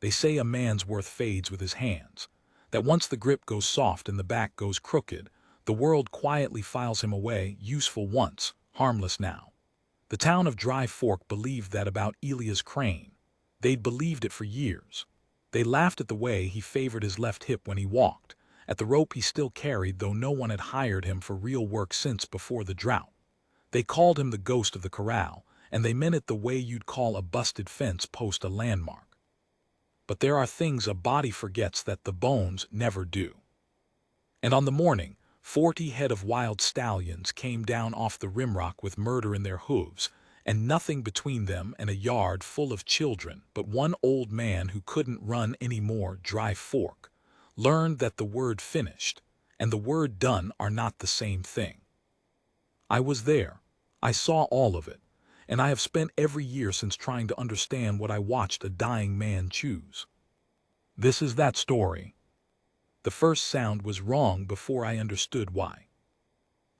They say a man's worth fades with his hands, that once the grip goes soft and the back goes crooked, the world quietly files him away, useful once, harmless now. The town of Dry Fork believed that about Elias Crane. They'd believed it for years. They laughed at the way he favored his left hip when he walked, at the rope he still carried though no one had hired him for real work since before the drought. They called him the ghost of the corral, and they meant it the way you'd call a busted fence post a landmark. But there are things a body forgets that the bones never do. And on the morning, 40 head of wild stallions came down off the rimrock with murder in their hooves, and nothing between them and a yard full of children but one old man who couldn't run any more. Dry Fork learned that the word finished and the word done are not the same thing. I was there. I saw all of it, and I have spent every year since trying to understand what I watched a dying man choose. This is that story. The first sound was wrong before I understood why.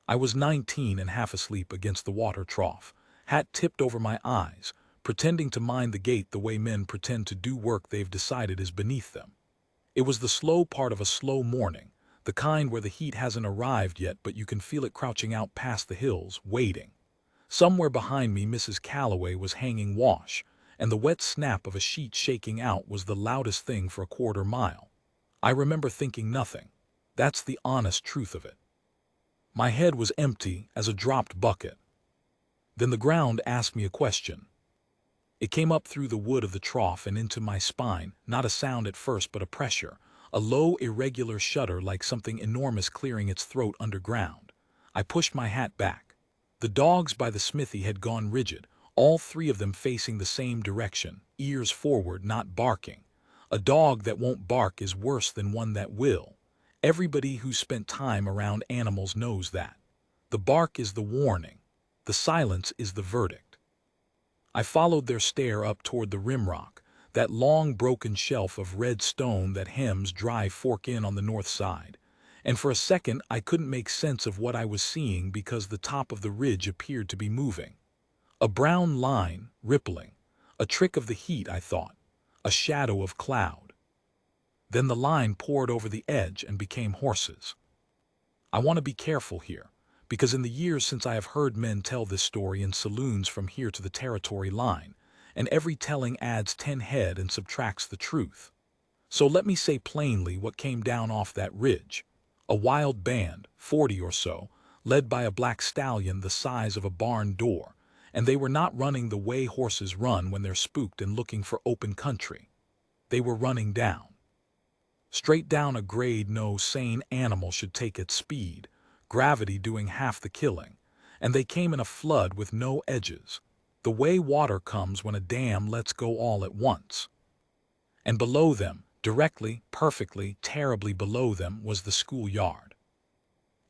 I was 19 and half asleep against the water trough, hat tipped over my eyes, pretending to mind the gate the way men pretend to do work they've decided is beneath them. It was the slow part of a slow morning, the kind where the heat hasn't arrived yet but you can feel it crouching out past the hills, waiting. Somewhere behind me Mrs. Calloway was hanging wash, and the wet snap of a sheet shaking out was the loudest thing for a quarter mile. I remember thinking nothing. That's the honest truth of it. My head was empty as a dropped bucket. Then the ground asked me a question. It came up through the wood of the trough and into my spine, not a sound at first but a pressure, a low irregular shudder like something enormous clearing its throat underground. I pushed my hat back. The dogs by the smithy had gone rigid, all three of them facing the same direction, ears forward, not barking. A dog that won't bark is worse than one that will. Everybody who's spent time around animals knows that. The bark is the warning. The silence is the verdict. I followed their stare up toward the rimrock, that long broken shelf of red stone that hems Dry Fork in on the north side. And for a second I couldn't make sense of what I was seeing because the top of the ridge appeared to be moving. A brown line, rippling. A trick of the heat, I thought. A shadow of cloud. Then the line poured over the edge and became horses. I want to be careful here, because in the years since I have heard men tell this story in saloons from here to the territory line, and every telling adds 10 head and subtracts the truth. So let me say plainly what came down off that ridge. A wild band, 40 or so, led by a black stallion the size of a barn door, and they were not running the way horses run when they're spooked and looking for open country. They were running down. Straight down a grade no sane animal should take at speed, gravity doing half the killing, and they came in a flood with no edges, the way water comes when a dam lets go all at once. And below them, directly, perfectly, terribly below them, was the schoolyard.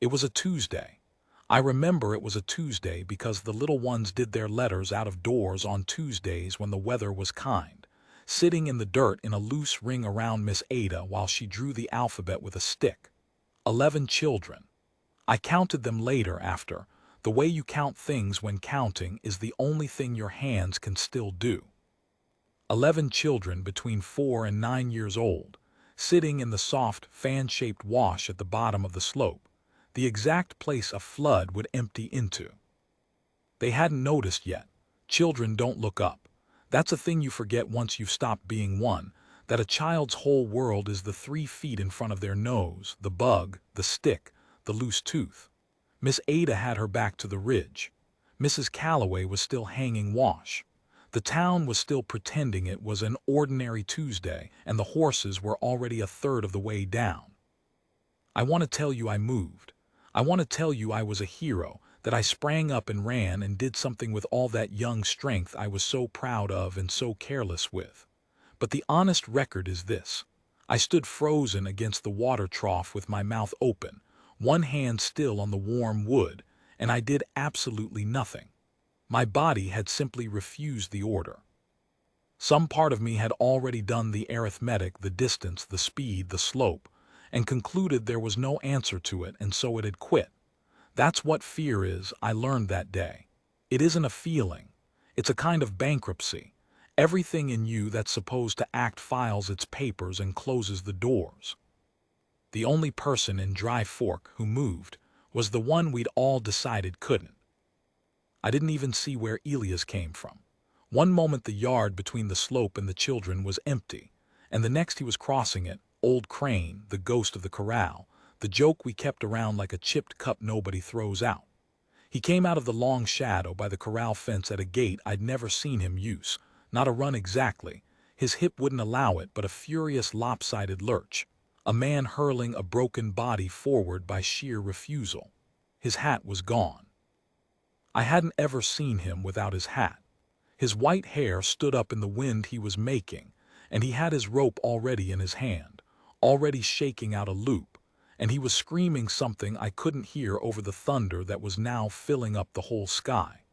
It was a Tuesday. I remember it was a Tuesday because the little ones did their letters out of doors on Tuesdays when the weather was kind, sitting in the dirt in a loose ring around Miss Ada while she drew the alphabet with a stick. 11 children. I counted them later after. The way you count things when counting is the only thing your hands can still do. 11 children between 4 and 9 years old, sitting in the soft, fan-shaped wash at the bottom of the slope, the exact place a flood would empty into. They hadn't noticed yet. Children don't look up. That's a thing you forget once you've stopped being one, that a child's whole world is the 3 feet in front of their nose, the bug, the stick, the loose tooth. Miss Ada had her back to the ridge. Mrs. Calloway was still hanging wash. The town was still pretending it was an ordinary Tuesday, and the horses were already a third of the way down. I want to tell you I moved. I want to tell you I was a hero, that I sprang up and ran and did something with all that young strength I was so proud of and so careless with. But the honest record is this. I stood frozen against the water trough with my mouth open, one hand still on the warm wood, and I did absolutely nothing. My body had simply refused the order. Some part of me had already done the arithmetic, the distance, the speed, the slope, and concluded there was no answer to it, and so it had quit. That's what fear is, I learned that day. It isn't a feeling. It's a kind of bankruptcy. Everything in you that's supposed to act files its papers and closes the doors. The only person in Dry Fork who moved was the one we'd all decided couldn't. I didn't even see where Elias came from. One moment the yard between the slope and the children was empty, and the next he was crossing it, Old Crane, the ghost of the corral, the joke we kept around like a chipped cup nobody throws out. He came out of the long shadow by the corral fence at a gait I'd never seen him use. Not a run exactly. His hip wouldn't allow it, but a furious lopsided lurch. A man hurling a broken body forward by sheer refusal. His hat was gone. I hadn't ever seen him without his hat. His white hair stood up in the wind he was making, and he had his rope already in his hand, already shaking out a loop, and he was screaming something I couldn't hear over the thunder that was now filling up the whole sky.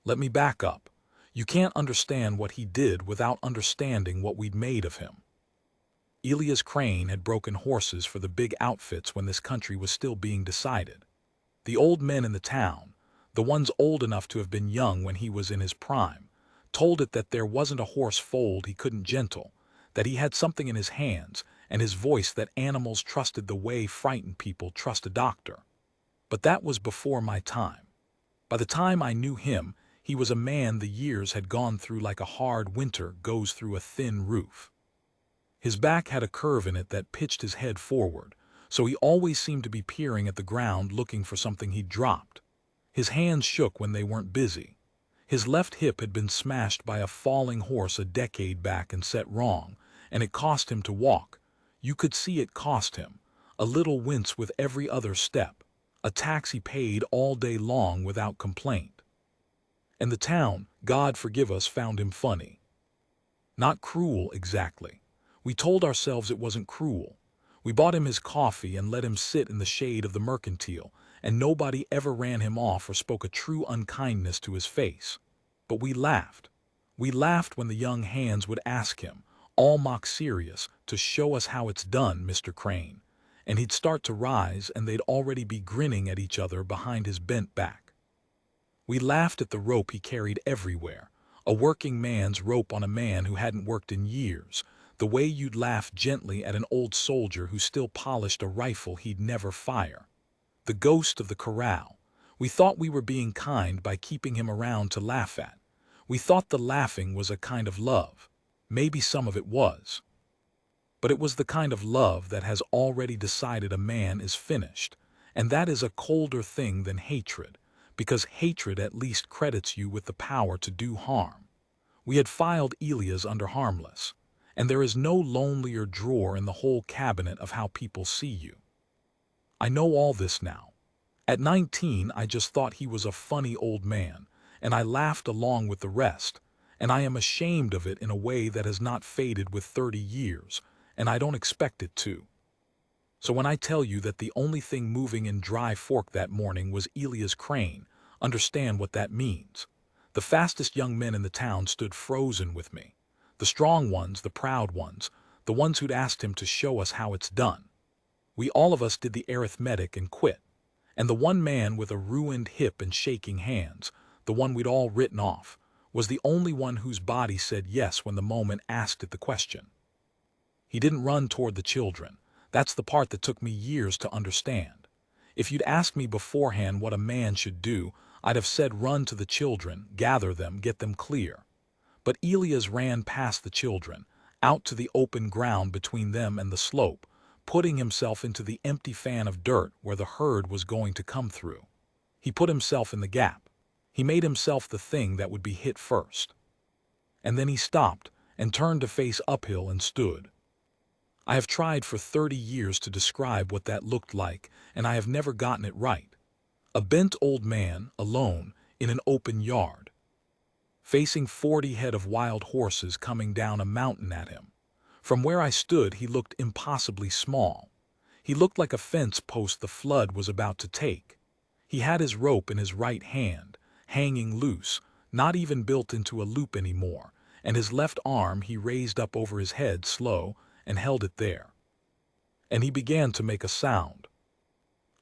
Let me back up. You can't understand what he did without understanding what we'd made of him. Elias Crane had broken horses for the big outfits when this country was still being decided. The old men in the town, the ones old enough to have been young when he was in his prime, told it that there wasn't a horse foaled he couldn't gentle, that he had something in his hands and his voice that animals trusted the way frightened people trust a doctor. But that was before my time. By the time I knew him, he was a man the years had gone through like a hard winter goes through a thin roof. His back had a curve in it that pitched his head forward, so he always seemed to be peering at the ground looking for something he'd dropped. His hands shook when they weren't busy. His left hip had been smashed by a falling horse a decade back and set wrong, and it cost him to walk. You could see it cost him, a little wince with every other step, a tax he paid all day long without complaint. And the town, God forgive us, found him funny. Not cruel exactly. We told ourselves it wasn't cruel. We bought him his coffee and let him sit in the shade of the mercantile, and nobody ever ran him off or spoke a true unkindness to his face. But we laughed. We laughed when the young hands would ask him, all mock serious, to show us how it's done, Mr. Crane. And he'd start to rise and they'd already be grinning at each other behind his bent back. We laughed at the rope he carried everywhere, a working man's rope on a man who hadn't worked in years, the way you'd laugh gently at an old soldier who still polished a rifle he'd never fire. The ghost of the corral. We thought we were being kind by keeping him around to laugh at. We thought the laughing was a kind of love. Maybe some of it was. But it was the kind of love that has already decided a man is finished, and that is a colder thing than hatred, because hatred at least credits you with the power to do harm. We had filed Elias under harmless, and there is no lonelier drawer in the whole cabinet of how people see you. I know all this now. At 19, I just thought he was a funny old man, and I laughed along with the rest, and I am ashamed of it in a way that has not faded with 30 years, and I don't expect it to. So when I tell you that the only thing moving in Dry Fork that morning was Elias Crane, understand what that means. The fastest young men in the town stood frozen with me. The strong ones, the proud ones, the ones who'd asked him to show us how it's done. We all of us did the arithmetic and quit. And the one man with a ruined hip and shaking hands, the one we'd all written off, was the only one whose body said yes when the moment asked it the question. He didn't run toward the children. That's the part that took me years to understand. If you'd asked me beforehand what a man should do, I'd have said run to the children, gather them, get them clear. But Elias ran past the children, out to the open ground between them and the slope, putting himself into the empty fan of dirt where the herd was going to come through. He put himself in the gap. He made himself the thing that would be hit first. And then he stopped and turned to face uphill and stood. I have tried for 30 years to describe what that looked like, and I have never gotten it right. A bent old man, alone, in an open yard, facing 40 head of wild horses coming down a mountain at him. From where I stood, he looked impossibly small. He looked like a fence post the flood was about to take. He had his rope in his right hand, hanging loose, not even built into a loop anymore, and his left arm he raised up over his head slow and held it there. And he began to make a sound.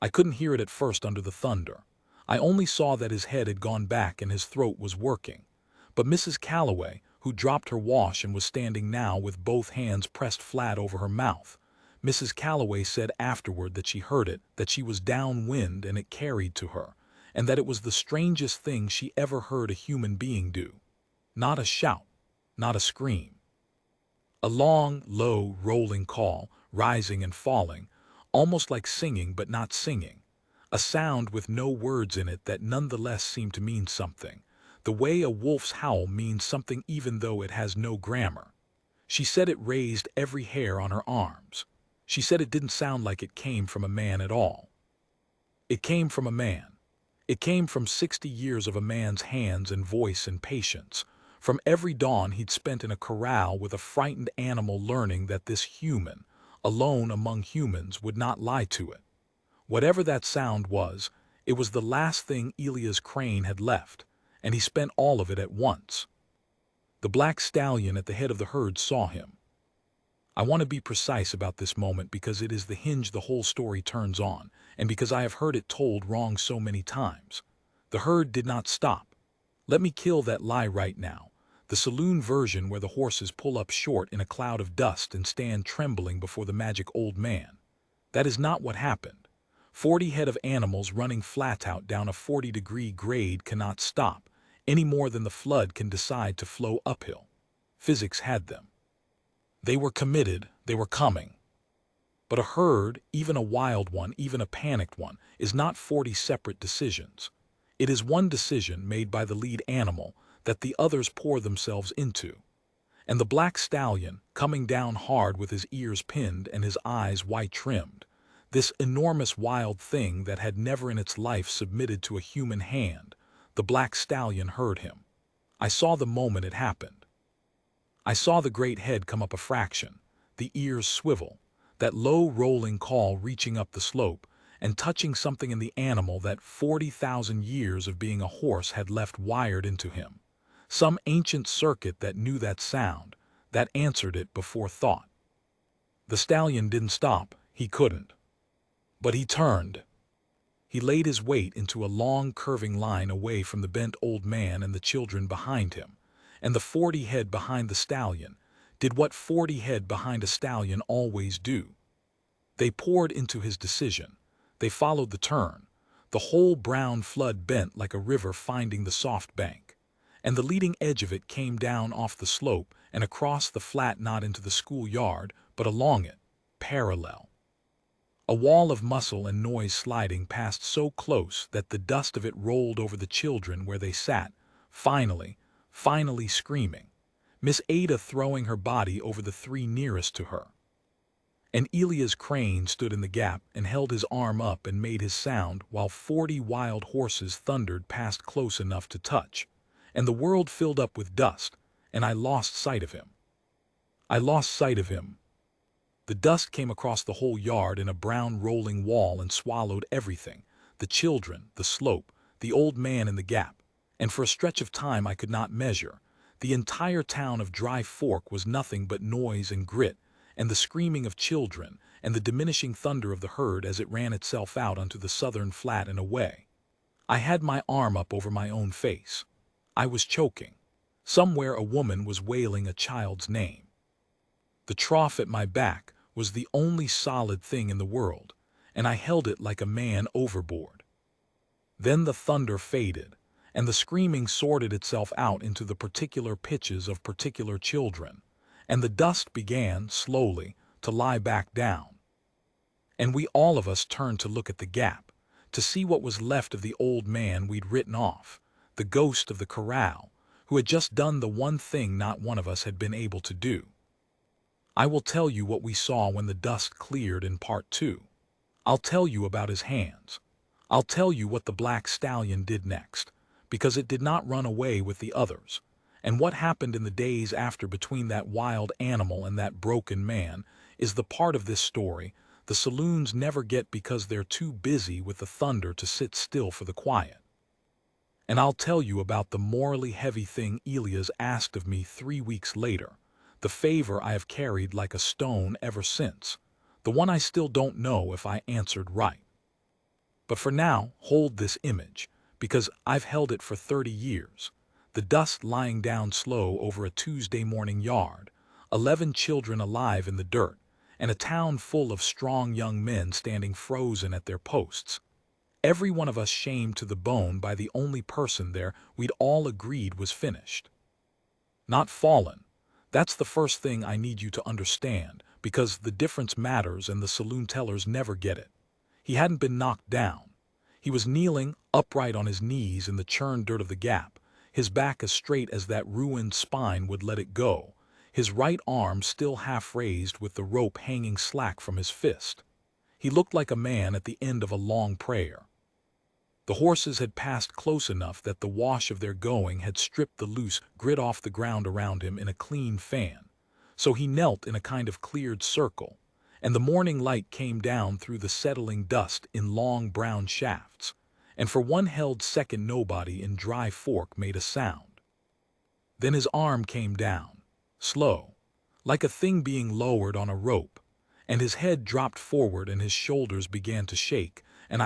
I couldn't hear it at first under the thunder. I only saw that his head had gone back and his throat was working. But Mrs. Calloway, who dropped her wash and was standing now with both hands pressed flat over her mouth. Mrs. Calloway said afterward that she heard it, that she was downwind and it carried to her, and that it was the strangest thing she ever heard a human being do. Not a shout, not a scream. A long, low, rolling call, rising and falling, almost like singing but not singing. A sound with no words in it that nonetheless seemed to mean something, the way a wolf's howl means something even though it has no grammar. She said it raised every hair on her arms. She said it didn't sound like it came from a man at all. It came from a man. It came from 60 years of a man's hands and voice and patience, from every dawn he'd spent in a corral with a frightened animal learning that this human, alone among humans, would not lie to it. Whatever that sound was, it was the last thing Elia's crane had left, and he spent all of it at once. The black stallion at the head of the herd saw him. I want to be precise about this moment because it is the hinge the whole story turns on, and because I have heard it told wrong so many times. The herd did not stop. Let me kill that lie right now. The saloon version where the horses pull up short in a cloud of dust and stand trembling before the magic old man. That is not what happened. 40 head of animals running flat out down a 40-degree grade cannot stop, any more than the flood can decide to flow uphill. Physics had them. They were committed, they were coming. But a herd, even a wild one, even a panicked one, is not 40 separate decisions. It is one decision made by the lead animal that the others pour themselves into. And the black stallion, coming down hard with his ears pinned and his eyes white-trimmed, this enormous wild thing that had never in its life submitted to a human hand, the black stallion heard him. I saw the moment it happened. I saw the great head come up a fraction, the ears swivel, that low rolling call reaching up the slope and touching something in the animal that 40,000 years of being a horse had left wired into him. Some ancient circuit that knew that sound, that answered it before thought. The stallion didn't stop, he couldn't. But he turned. He laid his weight into a long curving line away from the bent old man and the children behind him, and the 40 head behind the stallion did what 40 head behind a stallion always do. They poured into his decision. They followed the turn. The whole brown flood bent like a river finding the soft bank, and the leading edge of it came down off the slope and across the flat, not into the schoolyard, but along it, parallel. A wall of muscle and noise sliding past so close that the dust of it rolled over the children where they sat, finally screaming. Miss Ada throwing her body over the 3 nearest to her. And Elia's crane stood in the gap and held his arm up and made his sound while 40 wild horses thundered past close enough to touch, and the world filled up with dust, and I lost sight of him. I lost sight of him. The dust came across the whole yard in a brown rolling wall and swallowed everything, the children, the slope, the old man in the gap, and for a stretch of time I could not measure. The entire town of Dry Fork was nothing but noise and grit, and the screaming of children, and the diminishing thunder of the herd as it ran itself out onto the southern flat and away. I had my arm up over my own face. I was choking. Somewhere a woman was wailing a child's name. The trough at my back was the only solid thing in the world, and I held it like a man overboard. Then the thunder faded, and the screaming sorted itself out into the particular pitches of particular children, and the dust began, slowly, to lie back down. And we all of us turned to look at the gap, to see what was left of the old man we'd written off, the ghost of the corral, who had just done the one thing not one of us had been able to do. I will tell you what we saw when the dust cleared in part 2. I'll tell you about his hands. I'll tell you what the black stallion did next, because it did not run away with the others, and what happened in the days after between that wild animal and that broken man is the part of this story the saloons never get because they're too busy with the thunder to sit still for the quiet. And I'll tell you about the morally heavy thing Elias asked of me 3 weeks later, the favor I have carried like a stone ever since, the one I still don't know if I answered right. But for now, hold this image, because I've held it for 30 years. the dust lying down slow over a Tuesday morning yard, 11 children alive in the dirt, and a town full of strong young men standing frozen at their posts. Every one of us shamed to the bone by the only person there we'd all agreed was finished. Not fallen. That's the first thing I need you to understand, because the difference matters and the saloon tellers never get it. He hadn't been knocked down. He was kneeling, upright on his knees in the churned dirt of the gap, his back as straight as that ruined spine would let it go, his right arm still half raised with the rope hanging slack from his fist. He looked like a man at the end of a long prayer. The horses had passed close enough that the wash of their going had stripped the loose grit off the ground around him in a clean fan, so he knelt in a kind of cleared circle, and the morning light came down through the settling dust in long brown shafts, and for one held second nobody in Dry Fork made a sound. Then his arm came down, slow, like a thing being lowered on a rope, and his head dropped forward and his shoulders began to shake, and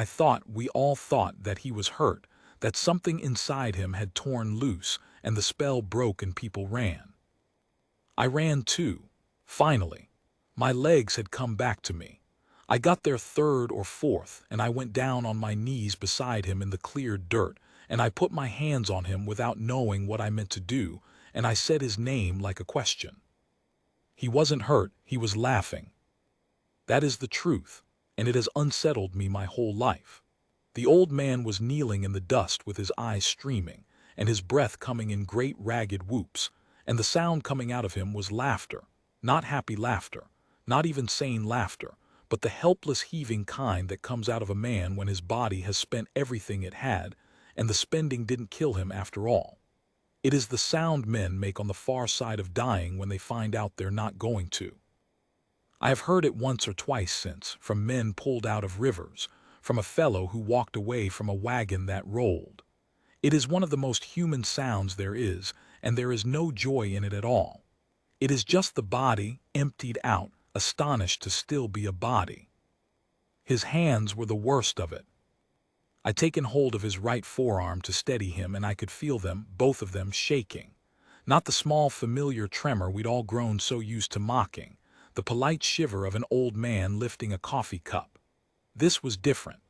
we all thought that he was hurt, that something inside him had torn loose, and the spell broke and people ran. I ran too, finally. My legs had come back to me. I got there third or fourth, and I went down on my knees beside him in the cleared dirt, and I put my hands on him without knowing what I meant to do, and I said his name like a question. He wasn't hurt, he was laughing. That is the truth, and it has unsettled me my whole life. The old man was kneeling in the dust with his eyes streaming, and his breath coming in great ragged whoops, and the sound coming out of him was laughter, not happy laughter, not even sane laughter, but the helpless heaving kind that comes out of a man when his body has spent everything it had, and the spending didn't kill him after all. It is the sound men make on the far side of dying when they find out they're not going to. I have heard it once or twice since, from men pulled out of rivers, from a fellow who walked away from a wagon that rolled. It is one of the most human sounds there is, and there is no joy in it at all. It is just the body, emptied out, astonished to still be a body. His hands were the worst of it. I'd taken hold of his right forearm to steady him, and I could feel them, both of them, shaking. Not the small familiar tremor we'd all grown so used to mocking, the polite shiver of an old man lifting a coffee cup. This was different.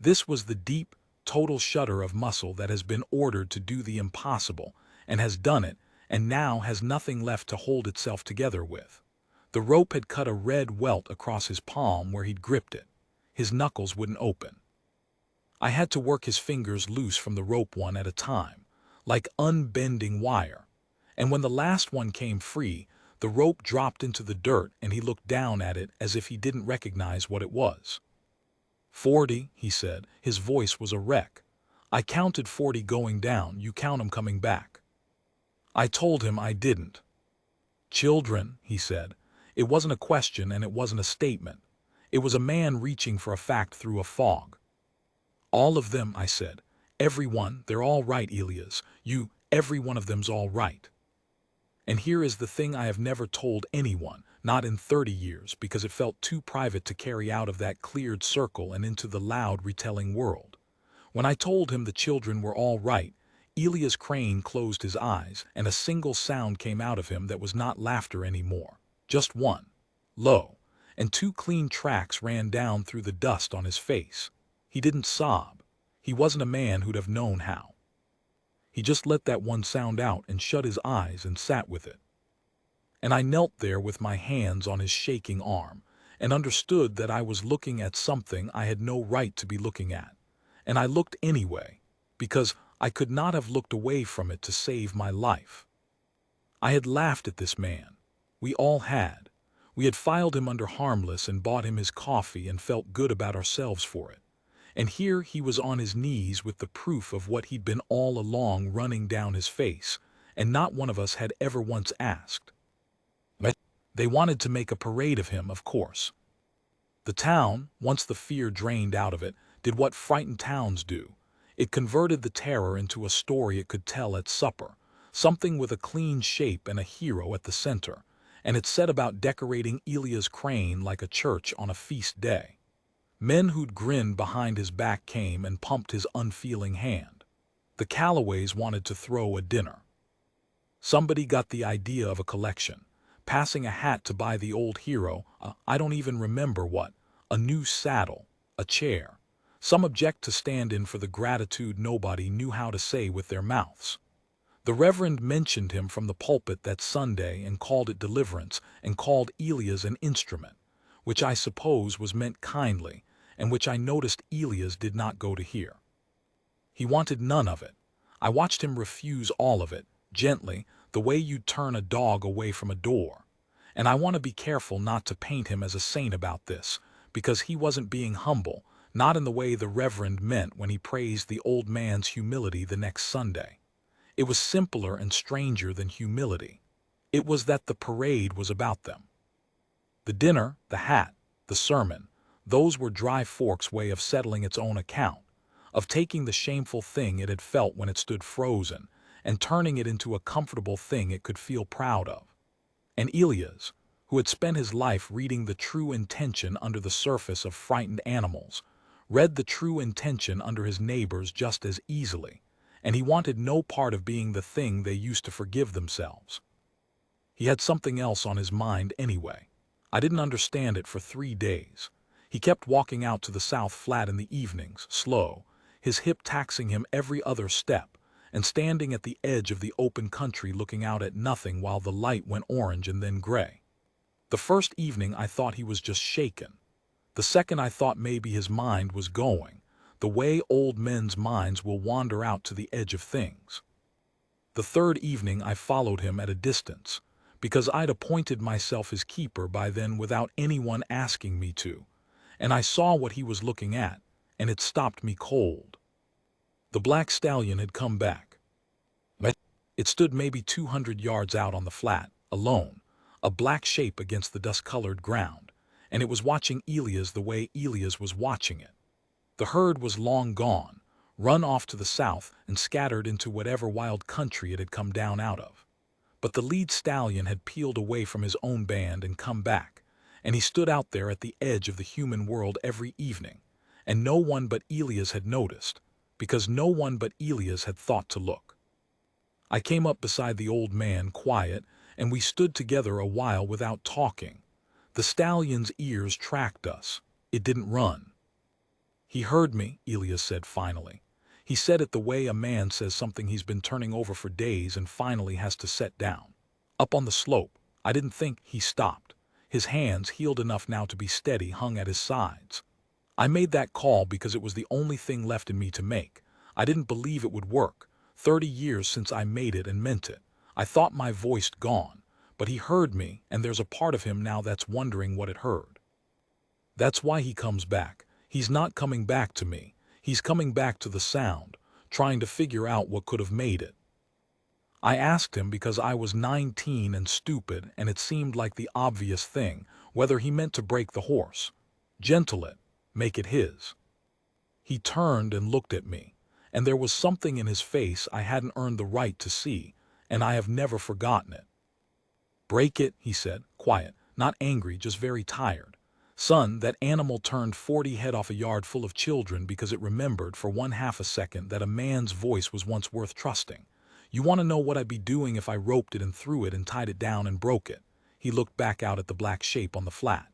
This was the deep, total shudder of muscle that has been ordered to do the impossible, and has done it, and now has nothing left to hold itself together with. The rope had cut a red welt across his palm where he'd gripped it. His knuckles wouldn't open. I had to work his fingers loose from the rope one at a time, like unbending wire, and when the last one came free, the rope dropped into the dirt and he looked down at it as if he didn't recognize what it was. 40, he said. His voice was a wreck. I counted 40 going down, you count 'em coming back. I told him I didn't. Children, he said. It wasn't a question and it wasn't a statement. It was a man reaching for a fact through a fog. All of them, I said. Every one, they're all right, Elias. Every one of them's all right. And here is the thing I have never told anyone, not in 30 years, because it felt too private to carry out of that cleared circle and into the loud retelling world. When I told him the children were all right, Elias Crane closed his eyes, and a single sound came out of him that was not laughter anymore. Just one. Low. And 2 clean tracks ran down through the dust on his face. He didn't sob. He wasn't a man who'd have known how. He just let that one sound out and shut his eyes and sat with it. And I knelt there with my hands on his shaking arm, and understood that I was looking at something I had no right to be looking at. And I looked anyway, because I could not have looked away from it to save my life. I had laughed at this man. We all had. We had filed him under harmless and bought him his coffee and felt good about ourselves for it. And here he was on his knees with the proof of what he'd been all along running down his face, and not one of us had ever once asked. They wanted to make a parade of him, of course. The town, once the fear drained out of it, did what frightened towns do. It converted the terror into a story it could tell at supper, something with a clean shape and a hero at the center, and it set about decorating Elias Crane like a church on a feast day. Men who'd grinned behind his back came and pumped his unfeeling hand. The Callaways wanted to throw a dinner. Somebody got the idea of a collection, passing a hat to buy the old hero, I don't even remember what, a new saddle, a chair. Some object to stand in for the gratitude nobody knew how to say with their mouths. The Reverend mentioned him from the pulpit that Sunday and called it deliverance and called Elias an instrument, which I suppose was meant kindly and which I noticed Elias did not go to hear. He wanted none of it. I watched him refuse all of it, gently, the way you'd turn a dog away from a door. And I want to be careful not to paint him as a saint about this, because he wasn't being humble, not in the way the Reverend meant when he praised the old man's humility the next Sunday. It was simpler and stranger than humility. It was that the parade was about them. The dinner, the hat, the sermon, those were Dry Fork's way of settling its own account, of taking the shameful thing it had felt when it stood frozen and turning it into a comfortable thing it could feel proud of. And Elias, who had spent his life reading the true intention under the surface of frightened animals, read the true intention under his neighbors just as easily, and he wanted no part of being the thing they used to forgive themselves. He had something else on his mind anyway. I didn't understand it for 3 days. He kept walking out to the South Flat in the evenings, slow, his hip taxing him every other step, and standing at the edge of the open country looking out at nothing while the light went orange and then gray. The first evening I thought he was just shaken. The second I thought maybe his mind was going, the way old men's minds will wander out to the edge of things. The third evening I followed him at a distance, because I'd appointed myself his keeper by then without anyone asking me to, and I saw what he was looking at, and it stopped me cold. The black stallion had come back. It stood maybe 200 yards out on the flat, alone, a black shape against the dust-colored ground, and it was watching Elias the way Elias was watching it. The herd was long gone, run off to the south and scattered into whatever wild country it had come down out of. But the lead stallion had peeled away from his own band and come back, and he stood out there at the edge of the human world every evening, and no one but Elias had noticed, because no one but Elias had thought to look. I came up beside the old man, quiet, and we stood together a while without talking. The stallion's ears tracked us. It didn't run. "He heard me," Elias said finally. He said it the way a man says something he's been turning over for days and finally has to set down. Up on the slope, I didn't think he stopped. His hands, healed enough now to be steady, hung at his sides. I made that call because it was the only thing left in me to make. I didn't believe it would work. 30 years since I made it and meant it. I thought my voice gone, but he heard me, and there's a part of him now that's wondering what it heard. That's why he comes back. He's not coming back to me. He's coming back to the sound, trying to figure out what could have made it. I asked him because I was 19 and stupid, and it seemed like the obvious thing, whether he meant to break the horse, gentle it, make it his. He turned and looked at me, and there was something in his face I hadn't earned the right to see, and I have never forgotten it. "Break it," he said, quiet, not angry, just very tired. "Son, that animal turned 40 head off a yard full of children because it remembered for 1/2 a second that a man's voice was once worth trusting. You want to know what I'd be doing if I roped it and threw it and tied it down and broke it?" He looked back out at the black shape on the flat.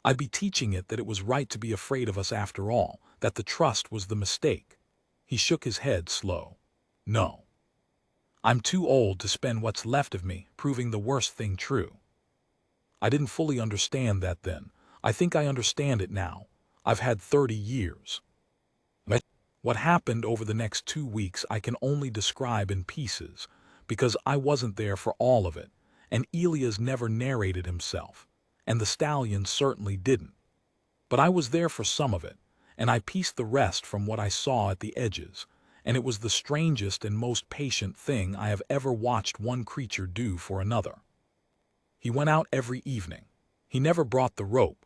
"I'd be teaching it that it was right to be afraid of us after all, that the trust was the mistake." He shook his head slow. "No. I'm too old to spend what's left of me proving the worst thing true." I didn't fully understand that then. I think I understand it now. I've had 30 years. What happened over the next 2 weeks I can only describe in pieces, because I wasn't there for all of it, and Elias never narrated himself, and the stallion certainly didn't. But I was there for some of it, and I pieced the rest from what I saw at the edges, and it was the strangest and most patient thing I have ever watched one creature do for another. He went out every evening. He never brought the rope.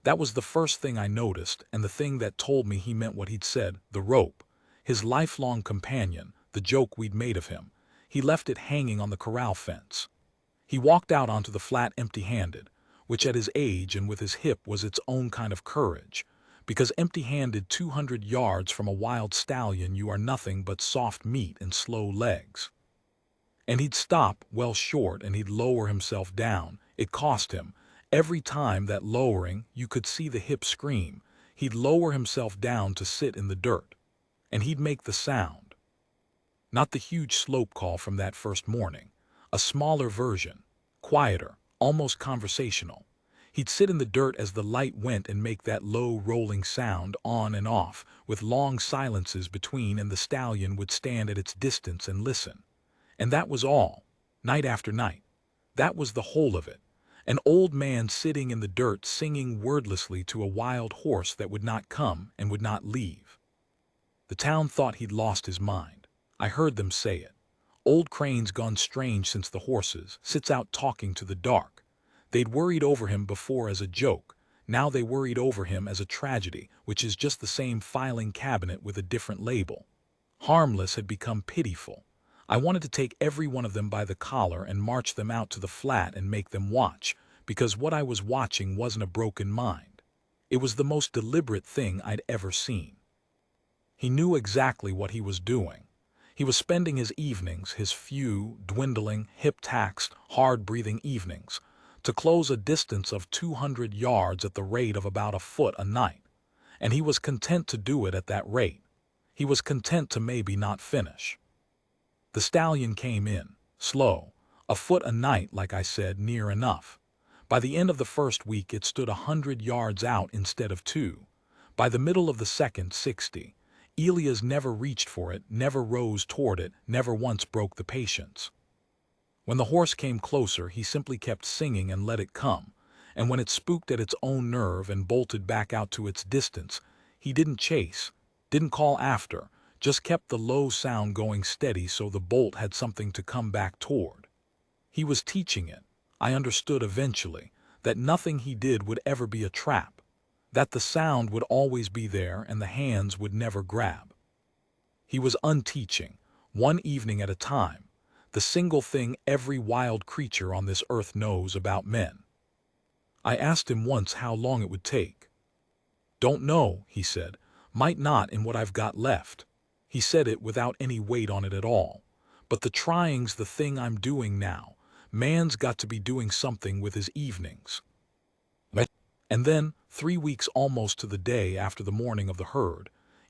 That was the first thing I noticed, and the thing that told me he meant what he'd said, the rope. His lifelong companion, the joke we'd made of him. He left it hanging on the corral fence. He walked out onto the flat empty-handed, which at his age and with his hip was its own kind of courage, because empty-handed 200 yards from a wild stallion you are nothing but soft meat and slow legs. And he'd stop well short and he'd lower himself down. It cost him. Every time that lowering, you could see the hip scream. He'd lower himself down to sit in the dirt. And he'd make the sound. Not the huge slope call from that first morning. A smaller version. Quieter, almost conversational. He'd sit in the dirt as the light went and make that low rolling sound on and off, with long silences between, and the stallion would stand at its distance and listen. And that was all, night after night. That was the whole of it. An old man sitting in the dirt singing wordlessly to a wild horse that would not come and would not leave. The town thought he'd lost his mind. I heard them say it. Old Crane's gone strange since the horses, sits out talking to the dark. They'd worried over him before as a joke. Now they worried over him as a tragedy, which is just the same filing cabinet with a different label. Harmless had become pitiful. I wanted to take every one of them by the collar and march them out to the flat and make them watch, because what I was watching wasn't a broken mind. It was the most deliberate thing I'd ever seen. He knew exactly what he was doing. He was spending his evenings, his few, dwindling, hip-taxed, hard-breathing evenings, to close a distance of 200 yards at the rate of about a foot a night. And he was content to do it at that rate. He was content to maybe not finish. The stallion came in, slow, a foot a night, like I said, near enough. By the end of the first week it stood 100 yards out instead of 2. By the middle of the second, 60. Elias never reached for it, never rose toward it, never once broke the patience. When the horse came closer, he simply kept singing and let it come, and when it spooked at its own nerve and bolted back out to its distance, he didn't chase, didn't call after, just kept the low sound going steady so the bolt had something to come back toward. He was teaching it. I understood eventually that nothing he did would ever be a trap, that the sound would always be there and the hands would never grab. He was unteaching, one evening at a time, the single thing every wild creature on this earth knows about men. I asked him once how long it would take. "Don't know," he said. "Might not in what I've got left." He said it without any weight on it at all. But the trying's the thing I'm doing now. Man's got to be doing something with his evenings. And then, 3 weeks almost to the day after the morning of the herd,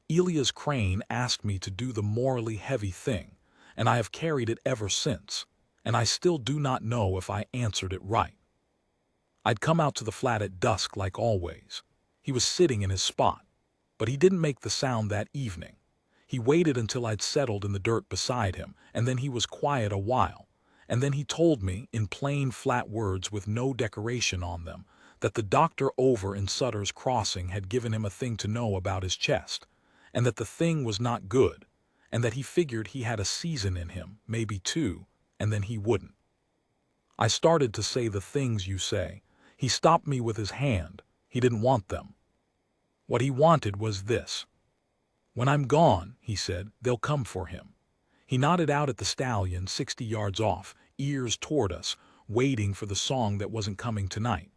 Elias Crane asked me to do the morally heavy thing, and I have carried it ever since, and I still do not know if I answered it right. I'd come out to the flat at dusk like always. He was sitting in his spot, but he didn't make the sound that evening. He waited until I'd settled in the dirt beside him, and then he was quiet a while, and then he told me, in plain flat words with no decoration on them, that the doctor over in Sutter's Crossing had given him a thing to know about his chest, and that the thing was not good, and that he figured he had a season in him, maybe 2, and then he wouldn't. I started to say the things you say. He stopped me with his hand. He didn't want them. What he wanted was this. "When I'm gone," he said, "they'll come for him." He nodded out at the stallion 60 yards off, ears toward us, waiting for the song that wasn't coming tonight.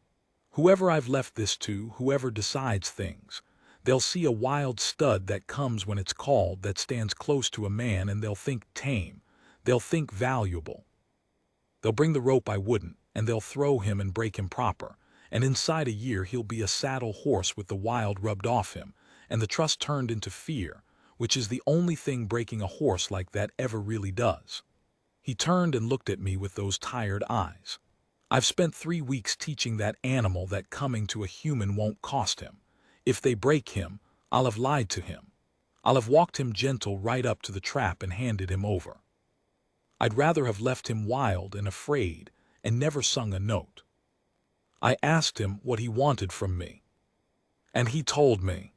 "Whoever I've left this to, whoever decides things, they'll see a wild stud that comes when it's called, that stands close to a man, and they'll think tame, they'll think valuable. They'll bring the rope I wouldn't, and they'll throw him and break him proper, and inside a year he'll be a saddle horse with the wild rubbed off him, and the trust turned into fear, which is the only thing breaking a horse like that ever really does." He turned and looked at me with those tired eyes. "I've spent 3 weeks teaching that animal that coming to a human won't cost him. If they break him, I'll have lied to him. I'll have walked him gentle right up to the trap and handed him over. I'd rather have left him wild and afraid and never sung a note." I asked him what he wanted from me, and he told me.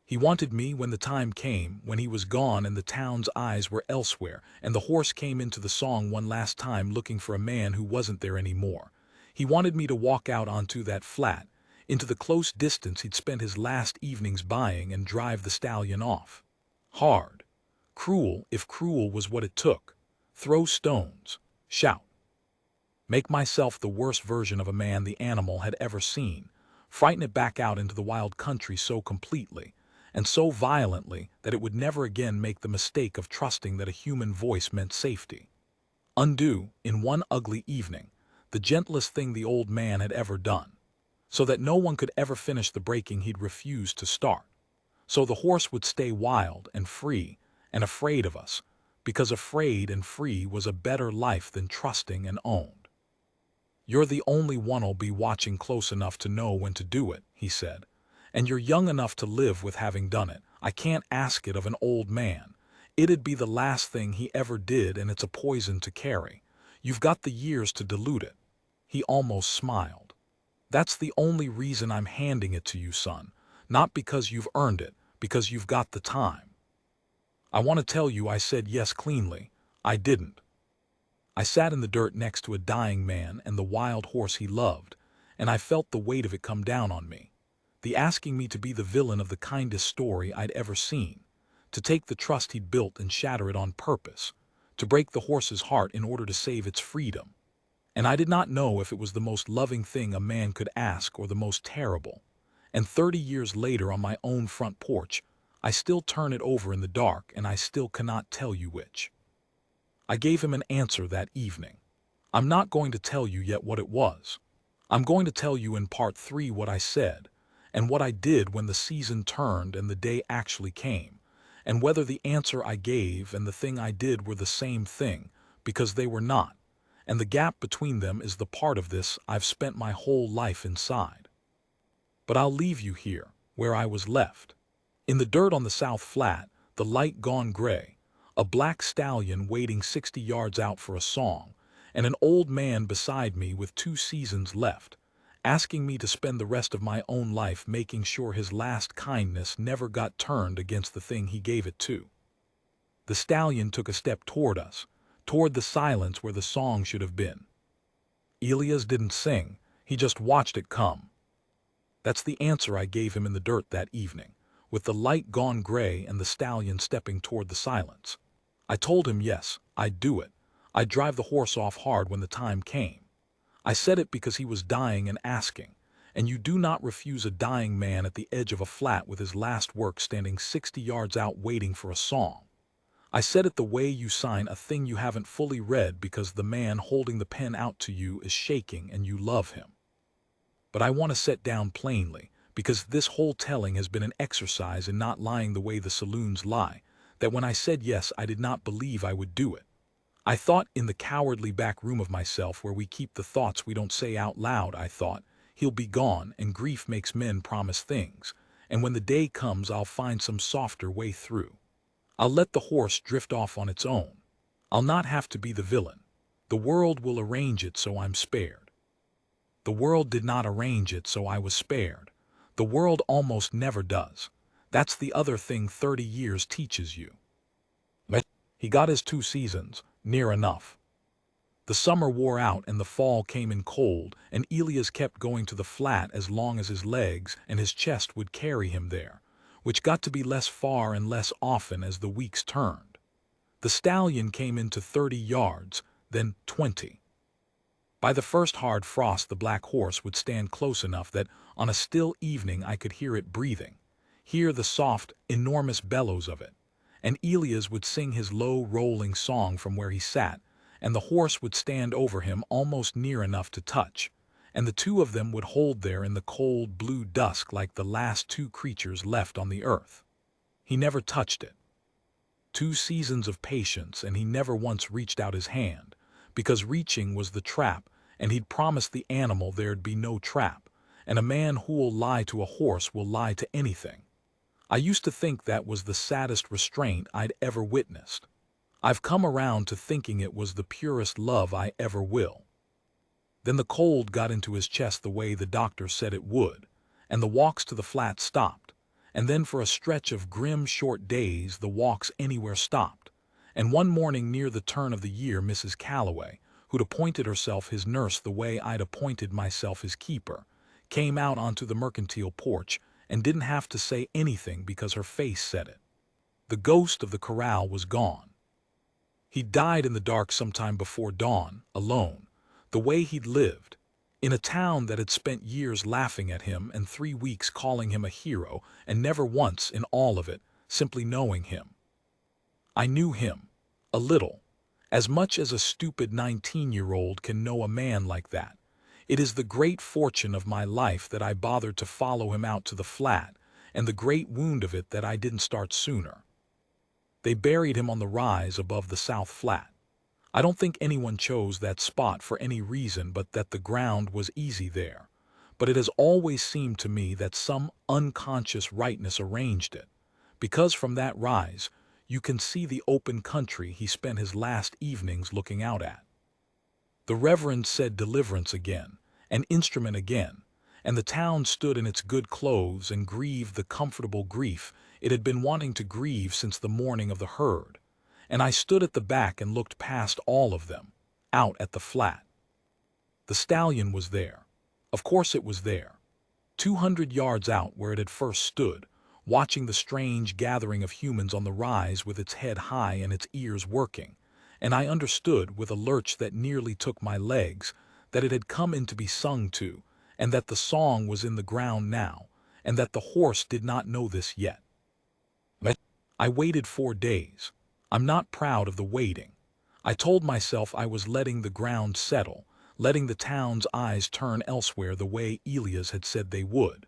He wanted me when the time came, when he was gone and the town's eyes were elsewhere, and the horse came into the song one last time looking for a man who wasn't there anymore. He wanted me to walk out onto that flat, into the close distance he'd spent his last evenings buying, and drive the stallion off. Hard. Cruel, if cruel was what it took. Throw stones. Shout. Make myself the worst version of a man the animal had ever seen. frighten it back out into the wild country so completely and so violently that it would never again make the mistake of trusting that a human voice meant safety. Undo, in one ugly evening, the gentlest thing the old man had ever done, so that no one could ever finish the breaking he'd refused to start. So the horse would stay wild and free and afraid of us, because afraid and free was a better life than trusting and owned. "You're the only one'll be watching close enough to know when to do it," he said, "and you're young enough to live with having done it. I can't ask it of an old man. It'd be the last thing he ever did, and it's a poison to carry. You've got the years to dilute it." He almost smiled. "That's the only reason I'm handing it to you, son. Not because you've earned it, because you've got the time." I want to tell you I said yes cleanly. I didn't. I sat in the dirt next to a dying man and the wild horse he loved, and I felt the weight of it come down on me. The asking me to be the villain of the kindest story I'd ever seen, to take the trust he'd built and shatter it on purpose, to break the horse's heart in order to save its freedom. And I did not know if it was the most loving thing a man could ask or the most terrible. And 30 years later on my own front porch, I still turn it over in the dark and I still cannot tell you which. I gave him an answer that evening. I'm not going to tell you yet what it was. I'm going to tell you in part 3 what I said, and what I did when the season turned and the day actually came, and whether the answer I gave and the thing I did were the same thing, because they were not, and the gap between them is the part of this I've spent my whole life inside. But I'll leave you here, where I was left. In the dirt on the south flat, the light gone gray, a black stallion waiting 60 yards out for a song, and an old man beside me with 2 seasons left, asking me to spend the rest of my own life making sure his last kindness never got turned against the thing he gave it to. The stallion took a step toward us, toward the silence where the song should have been. Elias didn't sing, he just watched it come. That's the answer I gave him in the dirt that evening, with the light gone gray and the stallion stepping toward the silence. I told him yes, I'd do it. I'd drive the horse off hard when the time came. I said it because he was dying and asking, and you do not refuse a dying man at the edge of a flat with his last work standing 60 yards out waiting for a song. I said it the way you sign a thing you haven't fully read because the man holding the pen out to you is shaking and you love him. But I want to set down plainly, because this whole telling has been an exercise in not lying the way the saloons lie, that when I said yes I did not believe I would do it. I thought in the cowardly back room of myself where we keep the thoughts we don't say out loud, I thought, he'll be gone and grief makes men promise things, and when the day comes I'll find some softer way through. I'll let the horse drift off on its own. I'll not have to be the villain. The world will arrange it so I'm spared. The world did not arrange it so I was spared. The world almost never does. That's the other thing 30 years teaches you. But he got his 2 seasons, near enough. The summer wore out and the fall came in cold, and Elias kept going to the flat as long as his legs and his chest would carry him there, which got to be less far and less often as the weeks turned. The stallion came into 30 yards, then 20. By the first hard frost the black horse would stand close enough that on a still evening I could hear it breathing, hear the soft, enormous bellows of it, and Elias would sing his low, rolling song from where he sat, and the horse would stand over him almost near enough to touch, and the 2 of them would hold there in the cold blue dusk like the last 2 creatures left on the earth. He never touched it. 2 seasons of patience, and he never once reached out his hand, because reaching was the trap, and he'd promised the animal there'd be no trap, and a man who'll lie to a horse will lie to anything. I used to think that was the saddest restraint I'd ever witnessed. I've come around to thinking it was the purest love I ever will. Then the cold got into his chest the way the doctor said it would, and the walks to the flat stopped, and then for a stretch of grim short days the walks anywhere stopped, and one morning near the turn of the year Mrs. Calloway, who'd appointed herself his nurse the way I'd appointed myself his keeper, came out onto the mercantile porch and didn't have to say anything because her face said it. The ghost of the corral was gone. He died in the dark sometime before dawn, alone, the way he'd lived, In a town that had spent years laughing at him and 3 weeks calling him a hero, and never once in all of it simply knowing him. I knew him. A little. As much as a stupid 19-year-old can know a man like that. It is the great fortune of my life that I bothered to follow him out to the flat, and the great wound of it that I didn't start sooner. They buried him on the rise above the South Flat. I don't think anyone chose that spot for any reason but that the ground was easy there. But it has always seemed to me that some unconscious rightness arranged it, because from that rise, you can see the open country he spent his last evenings looking out at. The Reverend said deliverance again, an instrument again, and the town stood in its good clothes and grieved the comfortable grief it had been wanting to grieve since the morning of the herd. And I stood at the back and looked past all of them, out at the flat. The stallion was there. Of course it was there. 200 yards out where it had first stood, watching the strange gathering of humans on the rise with its head high and its ears working, and I understood with a lurch that nearly took my legs that it had come in to be sung to, and that the song was in the ground now, and that the horse did not know this yet. I waited 4 days. I'm not proud of the waiting. I told myself I was letting the ground settle, letting the town's eyes turn elsewhere the way Elias had said they would.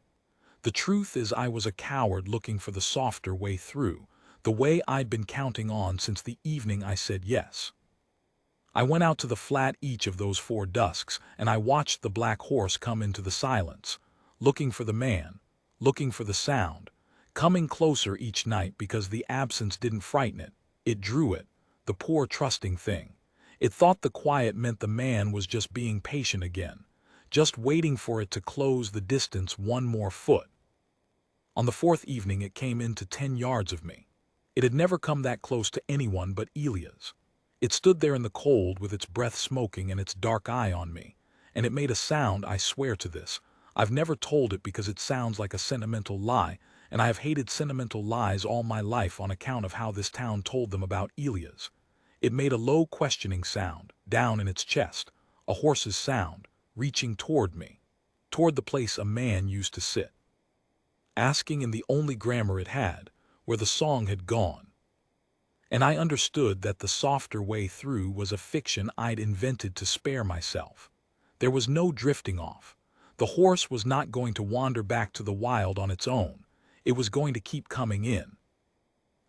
The truth is I was a coward looking for the softer way through, the way I'd been counting on since the evening I said yes. I went out to the flat each of those 4 dusks, and I watched the black horse come into the silence, looking for the man, looking for the sound, coming closer each night because the absence didn't frighten it. It drew it, the poor trusting thing. It thought the quiet meant the man was just being patient again, just waiting for it to close the distance 1 more foot. On the 4th evening it came into 10 yards of me. It had never come that close to anyone but Elias. It stood there in the cold with its breath smoking and its dark eye on me, and it made a sound, I swear to this. I've never told it because it sounds like a sentimental lie, and I have hated sentimental lies all my life on account of how this town told them about Elias. It made a low questioning sound, down in its chest, a horse's sound, reaching toward me, toward the place a man used to sit, asking in the only grammar it had, where the song had gone. And I understood that the softer way through was a fiction I'd invented to spare myself. There was no drifting off. The horse was not going to wander back to the wild on its own. It was going to keep coming in,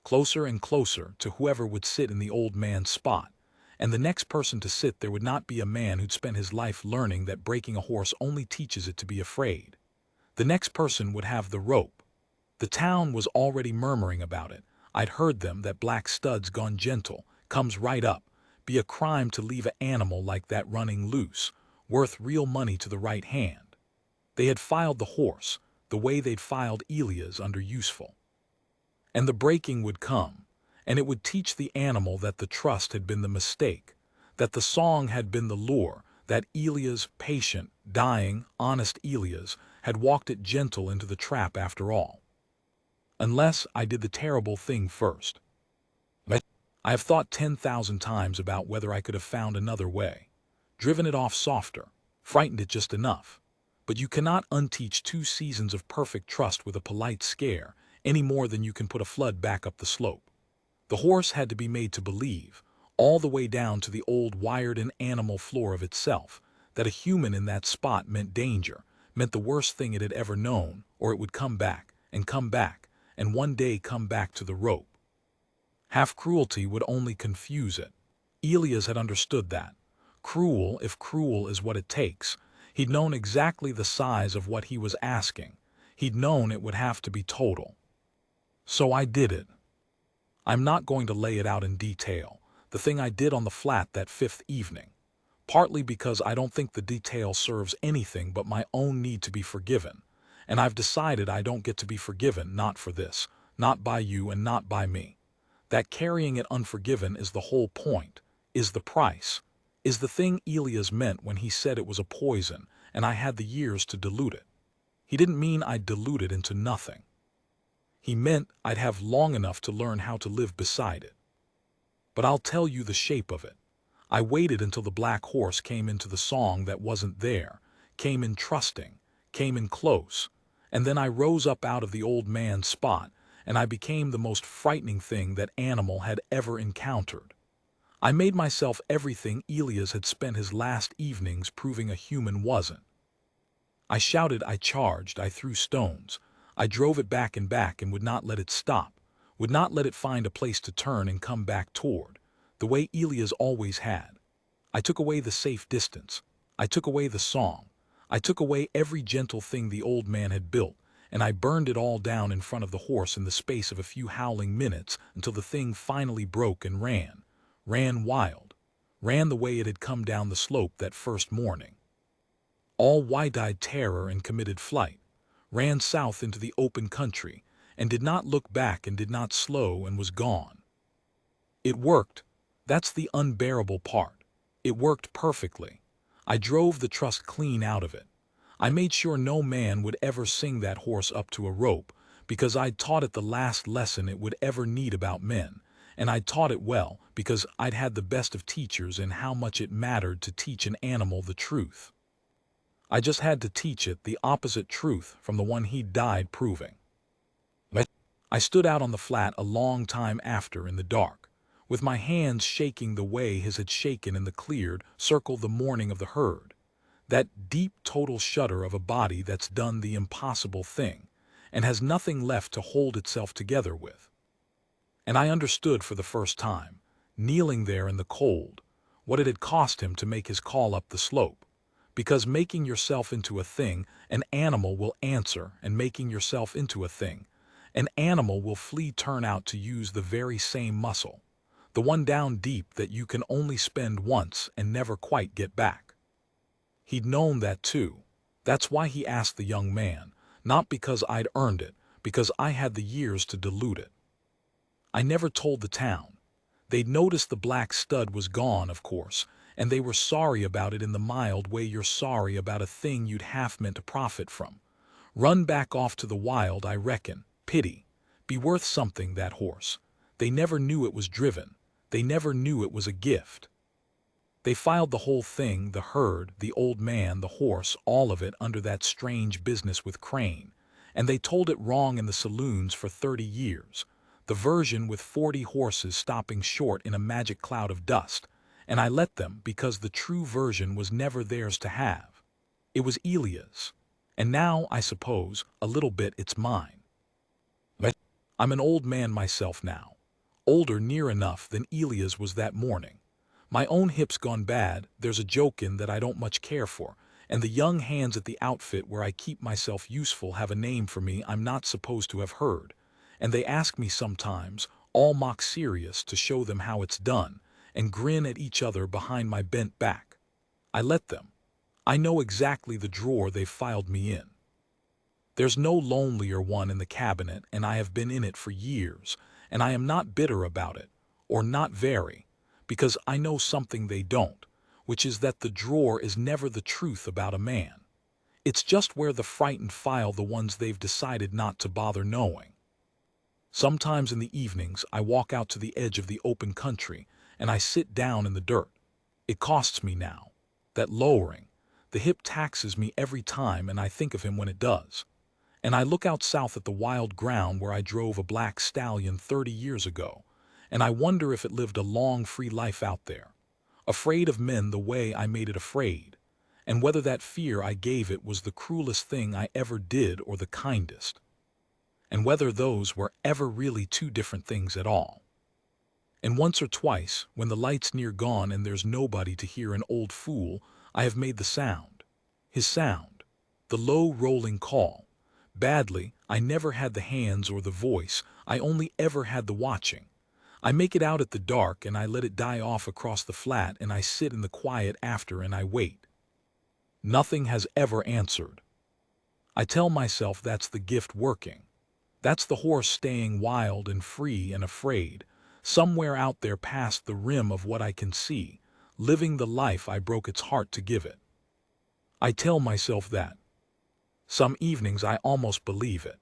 closer and closer to whoever would sit in the old man's spot, and the next person to sit there would not be a man who'd spent his life learning that breaking a horse only teaches it to be afraid. The next person would have the rope. The town was already murmuring about it. I'd heard them that black studs gone gentle, comes right up, be a crime to leave an animal like that running loose, worth real money to the right hand. They had filed the horse, the way they'd filed Elias under useful. And the breaking would come, and it would teach the animal that the trust had been the mistake, that the song had been the lure, that Elias, patient, dying, honest Elias, had walked it gentle into the trap after all. Unless I did the terrible thing first. I have thought 10,000 times about whether I could have found another way, driven it off softer, frightened it just enough. But you cannot unteach 2 seasons of perfect trust with a polite scare, any more than you can put a flood back up the slope. The horse had to be made to believe, all the way down to the old wired-in animal floor of itself, that a human in that spot meant danger, meant the worst thing it had ever known, or it would come back, and one day come back to the rope. Half-cruelty would only confuse it. Elias had understood that. Cruel, if cruel is what it takes. He'd known exactly the size of what he was asking. He'd known it would have to be total. So I did it. I'm not going to lay it out in detail, the thing I did on the flat that 5th evening. Partly because I don't think the detail serves anything but my own need to be forgiven. And I've decided I don't get to be forgiven, not for this, not by you and not by me. That carrying it unforgiven is the whole point, is the price, is the thing Elias meant when he said it was a poison and I had the years to dilute it. He didn't mean I'd dilute it into nothing. He meant I'd have long enough to learn how to live beside it. But I'll tell you the shape of it. I waited until the black horse came into the song that wasn't there, came in trusting, came in close, and then I rose up out of the old man's spot, and I became the most frightening thing that animal had ever encountered. I made myself everything Elias had spent his last evenings proving a human wasn't. I shouted, I charged, I threw stones. I drove it back and would not let it stop, would not let it find a place to turn and come back toward, the way Elias always had. I took away the safe distance. I took away the song. I took away every gentle thing the old man had built, and I burned it all down in front of the horse in the space of a few howling minutes until the thing finally broke and ran wild, ran the way it had come down the slope that first morning. All wide-eyed terror and committed flight, ran south into the open country, and did not look back and did not slow and was gone. It worked. That's the unbearable part. It worked perfectly. I drove the trust clean out of it. I made sure no man would ever sing that horse up to a rope, because I'd taught it the last lesson it would ever need about men, and I'd taught it well because I'd had the best of teachers in how much it mattered to teach an animal the truth. I just had to teach it the opposite truth from the one he'd died proving. I stood out on the flat a long time after in the dark, with my hands shaking the way his had shaken in the cleared circle the morning of the herd, that deep total shudder of a body that's done the impossible thing and has nothing left to hold itself together with. And I understood for the first time, kneeling there in the cold, what it had cost him to make his call up the slope. Because making yourself into a thing, an animal will answer, and making yourself into a thing, an animal will flee turn out to use the very same muscle, the one down deep that you can only spend once and never quite get back. He'd known that too. That's why he asked the young man, not because I'd earned it, because I had the years to dilute it. I never told the town. They'd noticed the black stud was gone, of course, and they were sorry about it in the mild way you're sorry about a thing you'd half meant to profit from. Run back off to the wild, I reckon. Pity. Be worth something, that horse. They never knew it was driven. They never knew it was a gift. They filed the whole thing, the herd, the old man, the horse, all of it under that strange business with Crane, and they told it wrong in the saloons for 30 years. The version with 40 horses stopping short in a magic cloud of dust, and I let them because the true version was never theirs to have. It was Elias, and now, I suppose, a little bit it's mine. But I'm an old man myself now, older near enough than Elias was that morning. My own hip's gone bad, there's a joke in that I don't much care for, and the young hands at the outfit where I keep myself useful have a name for me I'm not supposed to have heard, and they ask me sometimes, all mock serious, to show them how it's done, and grin at each other behind my bent back. I let them. I know exactly the drawer they've filed me in. There's no lonelier one in the cabinet, and I have been in it for years, and I am not bitter about it, or not very, because I know something they don't, which is that the drawer is never the truth about a man. It's just where the frightened file the ones they've decided not to bother knowing. Sometimes in the evenings I walk out to the edge of the open country, and I sit down in the dirt. It costs me now. That lowering, the hip taxes me every time, and I think of him when it does. And I look out south at the wild ground where I drove a black stallion 30 years ago, and I wonder if it lived a long, free life out there, afraid of men the way I made it afraid, and whether that fear I gave it was the cruelest thing I ever did or the kindest, and whether those were ever really two different things at all. And once or twice, when the light's near gone and there's nobody to hear an old fool, I have made the sound. His sound. The low rolling call. Badly, I never had the hands or the voice, I only ever had the watching. I make it out at the dark and I let it die off across the flat, and I sit in the quiet after and I wait. Nothing has ever answered. I tell myself that's the gift working. That's the horse staying wild and free and afraid, somewhere out there past the rim of what I can see, living the life I broke its heart to give it. I tell myself that. Some evenings I almost believe it.